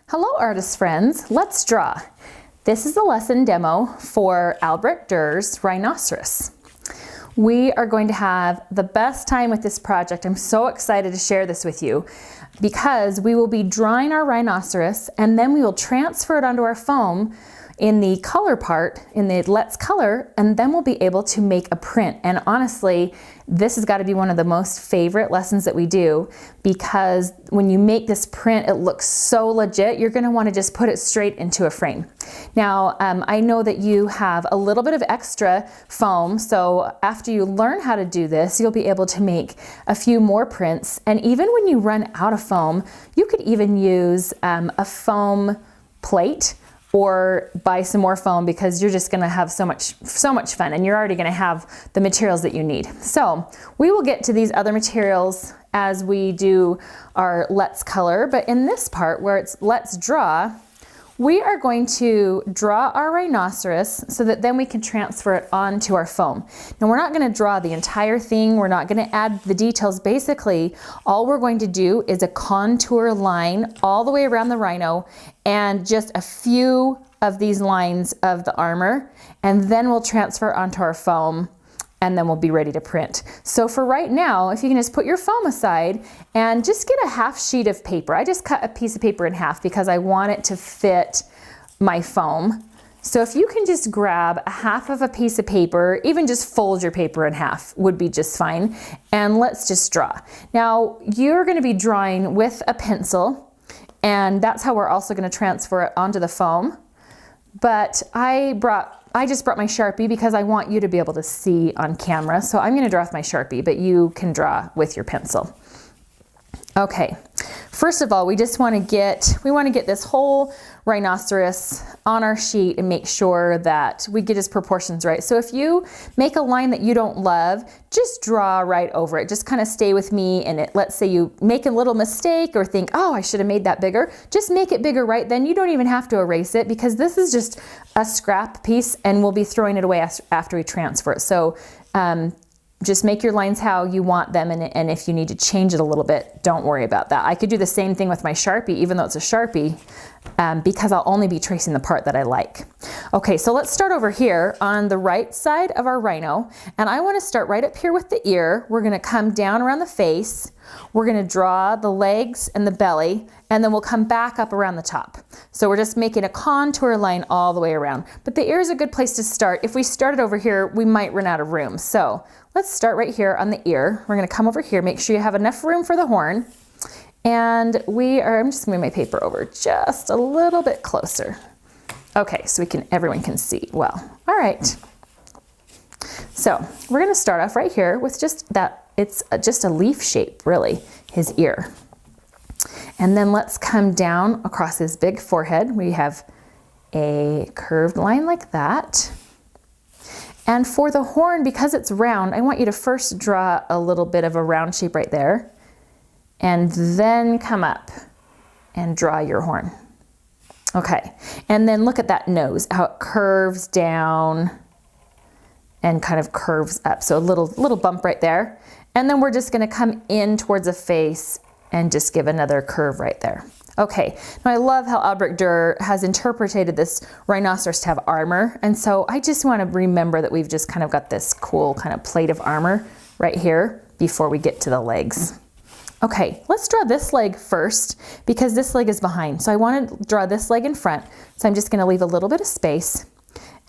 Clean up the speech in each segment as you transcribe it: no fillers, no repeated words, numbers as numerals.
Hello artist friends, let's draw. This is a lesson demo for Albrecht Dürer's Rhinoceros. We are going to have the best time with this project. I'm so excited to share this with you because we will be drawing our rhinoceros and then we will transfer it onto our foam in the color part, in the Let's Color, and then we'll be able to make a print. And honestly, this has got to be one of the most favorite lessons that we do because when you make this print, it looks so legit. You're going to want to just put it straight into a frame. Now, I know that you have a little bit of extra foam, so after you learn how to do this, you'll be able to make a few more prints. And even when you run out of foam, you could even use a foam plate or buy some more foam because you're just gonna have so much fun and you're already gonna have the materials that you need. So we will get to these other materials as we do our Let's Color, but in this part where it's Let's Draw, we are going to draw our rhinoceros so that then we can transfer it onto our foam. Now we're not gonna draw the entire thing, we're not gonna add the details. Basically, all we're going to do is a contour line all the way around the rhino and just a few of these lines of the armor, and then we'll transfer onto our foam and then we'll be ready to print. So for right now, if you can just put your foam aside and just get a half sheet of paper. I just cut a piece of paper in half because I want it to fit my foam. So if you can just grab a half of a piece of paper, even just fold your paper in half would be just fine. And let's just draw. Now you're gonna be drawing with a pencil and that's how we're also gonna transfer it onto the foam. But I just brought my Sharpie because I want you to be able to see on camera. So I'm gonna draw with my Sharpie, but you can draw with your pencil. Okay, first of all, we want to get this whole rhinoceros on our sheet and make sure that we get his proportions right. So if you make a line that you don't love, just draw right over it. Just kind of stay with me in it. Let's say you make a little mistake or think, oh, I should have made that bigger. Just make it bigger right then. You don't even have to erase it because this is just a scrap piece and we'll be throwing it away after we transfer it. So just make your lines how you want them, and if you need to change it a little bit, don't worry about that. I could do the same thing with my Sharpie, even though it's a Sharpie, because I'll only be tracing the part that I like. Okay, so let's start over here on the right side of our rhino, and I want to start right up here with the ear. We're going to come down around the face. We're going to draw the legs and the belly, and then we'll come back up around the top. So we're just making a contour line all the way around. But the ear is a good place to start. If we started over here, we might run out of room. So let's start right here on the ear. We're going to come over here, make sure you have enough room for the horn. And I'm just moving my paper over just a little bit closer. Okay, so everyone can see well. All right. So we're going to start off right here with just that. It's just a leaf shape, really, his ear. And then let's come down across his big forehead. We have a curved line like that. And for the horn, because it's round, I want you to first draw a little bit of a round shape right there, and then come up and draw your horn. Okay, and then look at that nose, how it curves down and kind of curves up. So a little bump right there. And then we're just gonna come in towards the face and just give another curve right there. Okay, now I love how Albrecht Dürer has interpreted this rhinoceros to have armor. And so I just wanna remember that we've just kind of got this cool kind of plate of armor right here before we get to the legs. Okay, let's draw this leg first because this leg is behind. So I wanna draw this leg in front. So I'm just gonna leave a little bit of space.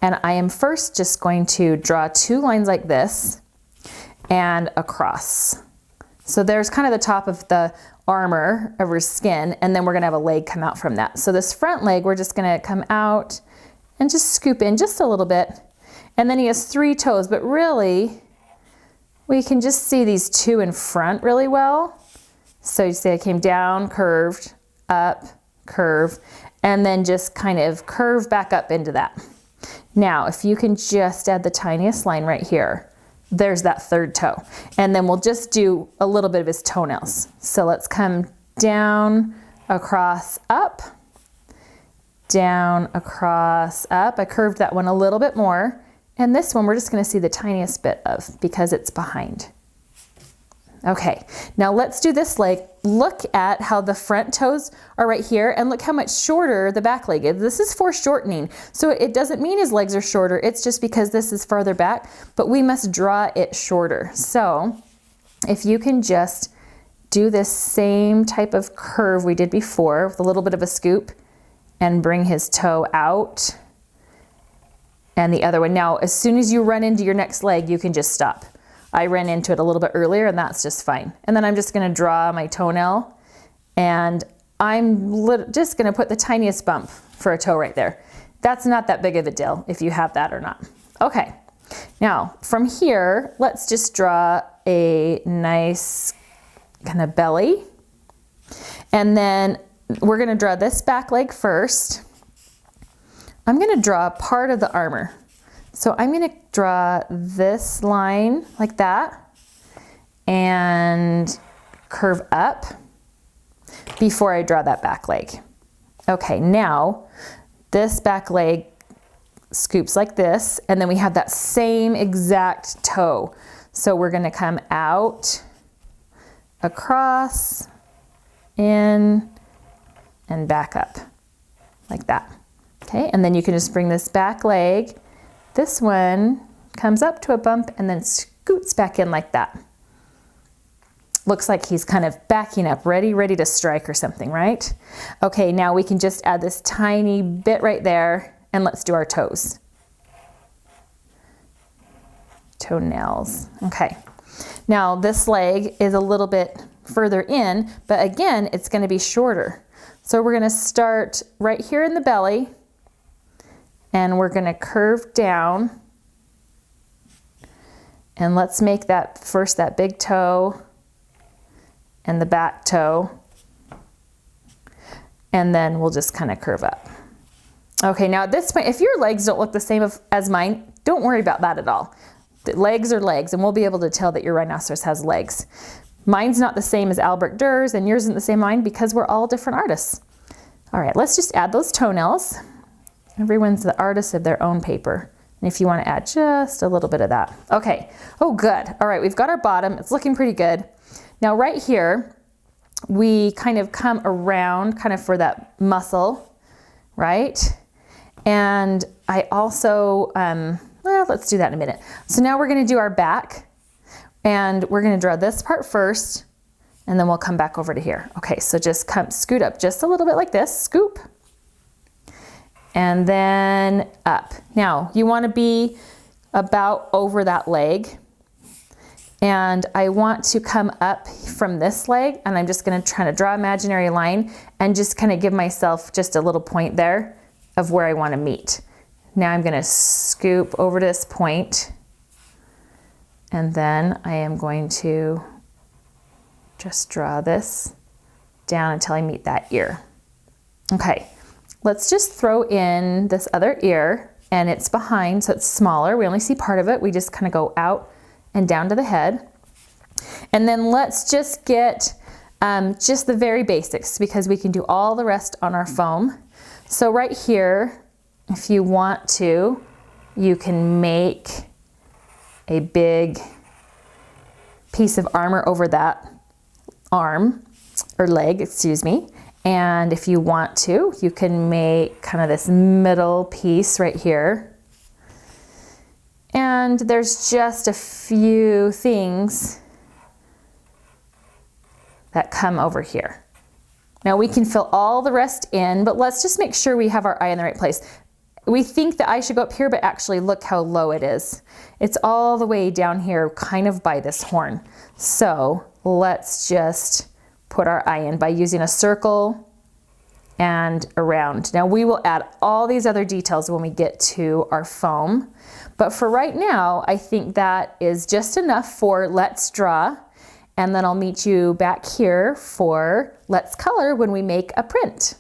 And I am first just going to draw two lines like this and across. So there's kind of the top of the armor of her skin, and then we're gonna have a leg come out from that. So this front leg, we're just gonna come out and just scoop in just a little bit. And then he has 3 toes, but really, we can just see these 2 in front really well. So you see I came down, curved, up, curve, and then just kind of curve back up into that. Now, if you can just add the tiniest line right here, there's that 3rd toe. And then we'll just do a little bit of his toenails. So let's come down, across, up, down, across, up. I curved that one a little bit more. And this one we're just gonna see the tiniest bit of because it's behind. Okay, Now let's do this leg. Look at how the front toes are right here and look how much shorter the back leg is. This is foreshortening. So it doesn't mean his legs are shorter. It's just because this is farther back, but we must draw it shorter. So if you can just do this same type of curve we did before with a little bit of a scoop and bring his toe out and the other one. Now, as soon as you run into your next leg, you can just stop. I ran into it a little bit earlier and that's just fine. And then I'm just gonna draw my toenail and I'm just gonna put the tiniest bump for a toe right there. That's not that big of a deal if you have that or not. Okay, now from here, let's just draw a nice kind of belly. And then we're gonna draw this back leg first. I'm gonna draw part of the armor. So I'm gonna draw this line like that and curve up before I draw that back leg. Okay, now this back leg scoops like this, and then we have that same exact toe. So we're gonna come out, across, in, and back up, like that. Okay, and then you can just bring this back leg. This one comes up to a bump and then scoots back in like that. Looks like he's kind of backing up, ready to strike or something, right? Okay, now we can just add this tiny bit right there and let's do our toes. Toenails, okay. Now this leg is a little bit further in, but again, it's gonna be shorter. So we're gonna start right here in the belly and we're gonna curve down. And let's make that first, that big toe and the back toe. And then we'll just kind of curve up. Okay, now at this point, if your legs don't look the same as mine, don't worry about that at all. The legs are legs, and we'll be able to tell that your rhinoceros has legs. Mine's not the same as Albert Durer's, and yours isn't the same as mine because we're all different artists. All right, let's just add those toenails. Everyone's the artist of their own paper. And if you want to add just a little bit of that. Okay, oh good. All right, we've got our bottom. It's looking pretty good. Now right here, we kind of come around kind of for that muscle, right? And I also, well, let's do that in a minute. So now we're gonna do our back and we're gonna draw this part first and then we'll come back over to here. Okay, so just scoot up just a little bit like this, scoop. And then up. Now, you wanna be about over that leg. And I want to come up from this leg, and I'm just gonna try to draw an imaginary line and just kind of give myself just a little point there of where I wanna meet. Now I'm gonna scoop over to this point, and then I am going to just draw this down until I meet that ear. Okay. Let's just throw in this other ear, and it's behind, so it's smaller. We only see part of it. We just kind of go out and down to the head. And then let's just get just the very basics because we can do all the rest on our foam. So right here, if you want to, you can make a big piece of armor over that arm, or leg, excuse me. And if you want to, you can make kind of this middle piece right here. And there's just a few things that come over here. Now we can fill all the rest in, but let's just make sure we have our eye in the right place. We think the eye should go up here, but actually look how low it is. It's all the way down here, kind of by this horn. So let's just put our eye in by using a circle and around. Now we will add all these other details when we get to our foam, but for right now, I think that is just enough for let's draw, and then I'll meet you back here for let's color when we make a print.